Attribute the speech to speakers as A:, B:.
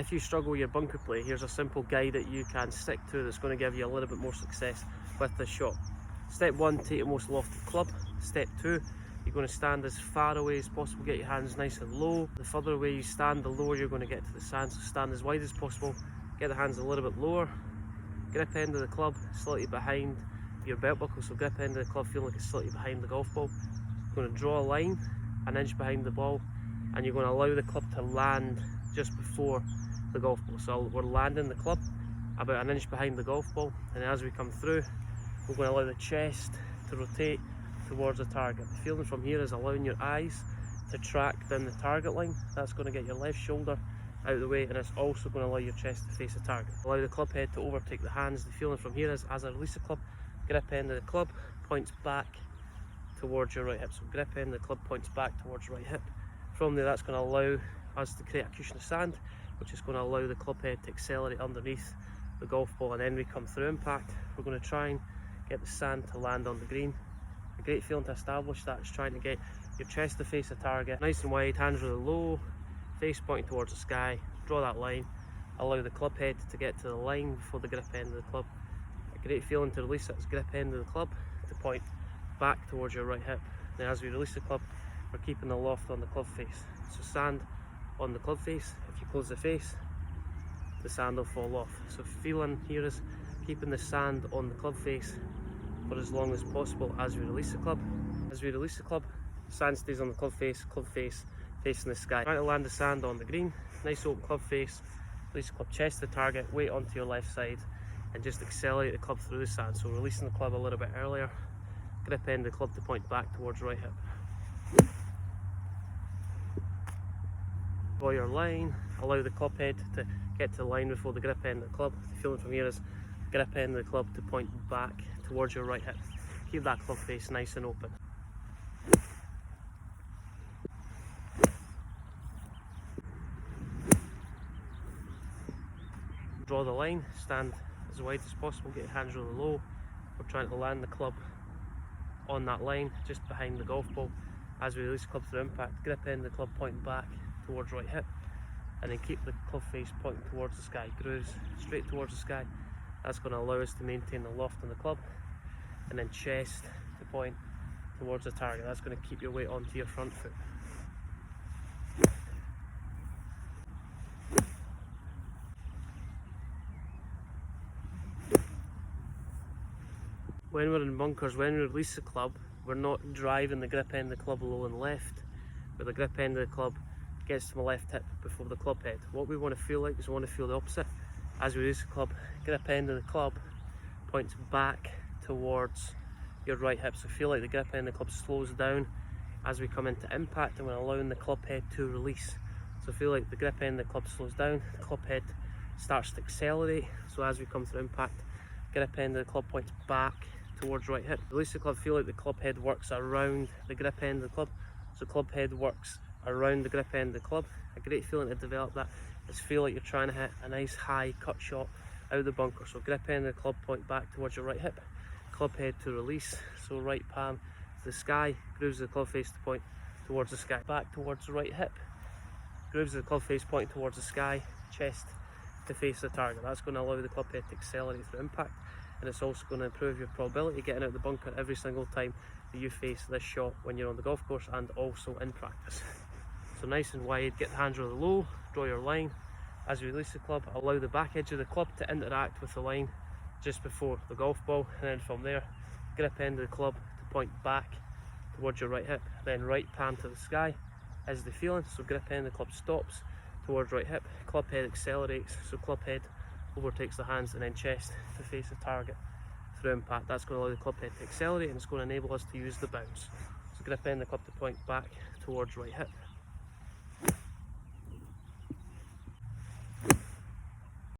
A: If you struggle with your bunker play, here's a simple guide that you can stick to that's going to give you a little bit more success with this shot. Step 1, take your most lofted club. Step 2, you're going to stand as far away as possible, get your hands nice and low. The further away you stand, the lower you're going to get to the sand, so stand as wide as possible, get the hands a little bit lower. Grip end of the club slightly behind your belt buckle, so grip end of the club feeling like it's slightly behind the golf ball. You're going to draw a line an inch behind the ball, and you're going to allow the club to land just before the golf ball. So we're landing the club about an inch behind the golf ball, and as we come through, we're going to allow the chest to rotate towards the target. The feeling from here is allowing your eyes to track down the target line. That's going to get your left shoulder out of the way, and it's also going to allow your chest to face the target. Allow the club head to overtake the hands. The feeling from here is, as I release the club, grip end of the club points back towards your right hip. So grip end of the club points back towards your right hip. From there, that's going to allow us to create a cushion of sand, which is going to allow the club head to accelerate underneath the golf ball, and then we come through impact. We're going to try and get the sand to land on the green. A great feeling to establish that is trying to get your chest to face the target, nice and wide, hands really low, face pointing towards the sky. Draw that line, allow the club head to get to the line before the grip end of the club. A great feeling to release it is grip end of the club to point back towards your right hip. Then as we release the club, we're keeping the loft on the club face. So sand on the club face. If you close the face, the sand will fall off. So feeling here is keeping the sand on the club face for as long as possible as we release the club. As we release the club, sand stays on the club face facing the sky. Try to land the sand on the green, nice open club face, release the club chest to the target, weight onto your left side, and just accelerate the club through the sand. So releasing the club a little bit earlier, grip end of the club to point back towards right hip. Draw your line, allow the club head to get to the line before the grip end of the club. The feeling from here is grip end of the club to point back towards your right hip. Keep that club face nice and open. Draw the line, stand as wide as possible, get your hands really low. We're trying to land the club on that line, just behind the golf ball. As we release the club through impact, grip end of the club pointing back towards right hip, and then keep the club face pointing towards the sky, grooves straight towards the sky. That's going to allow us to maintain the loft on the club, and then chest to point towards the target. That's going to keep your weight onto your front foot. When we're in bunkers, when we release the club, we're not driving the grip end of the club low and left, but the grip end of the club gets to my left hip before the club head. What we want to feel like is we want to feel the opposite. As we release the club, grip end of the club points back towards your right hip. So feel like the grip end of the club slows down as we come into impact, and we're allowing the club head to release. So feel like the grip end of the club slows down, the club head starts to accelerate. So as we come through impact, grip end of the club points back towards right hip. Release the club, feel like the club head works around the grip end of the club. So club head works around the grip end of the club. A great feeling to develop that is feel like you're trying to hit a nice high cut shot out of the bunker. So grip end of the club point back towards your right hip, club head to release, so right palm to the sky, grooves of the club face to point towards the sky, back towards the right hip, grooves of the club face point towards the sky, chest to face the target. That's going to allow the club head to accelerate through impact, and it's also going to improve your probability of getting out of the bunker every single time that you face this shot when you're on the golf course and also in practice. So nice and wide, get the hands really low, draw your line. As you release the club, allow the back edge of the club to interact with the line just before the golf ball, and then from there, grip end of the club to point back towards your right hip, then right palm to the sky is the feeling. So grip end of the club stops towards right hip, club head accelerates, so club head overtakes the hands, and then chest to face the target through impact. That's going to allow the club head to accelerate, and it's going to enable us to use the bounce. So grip end of the club to point back towards right hip,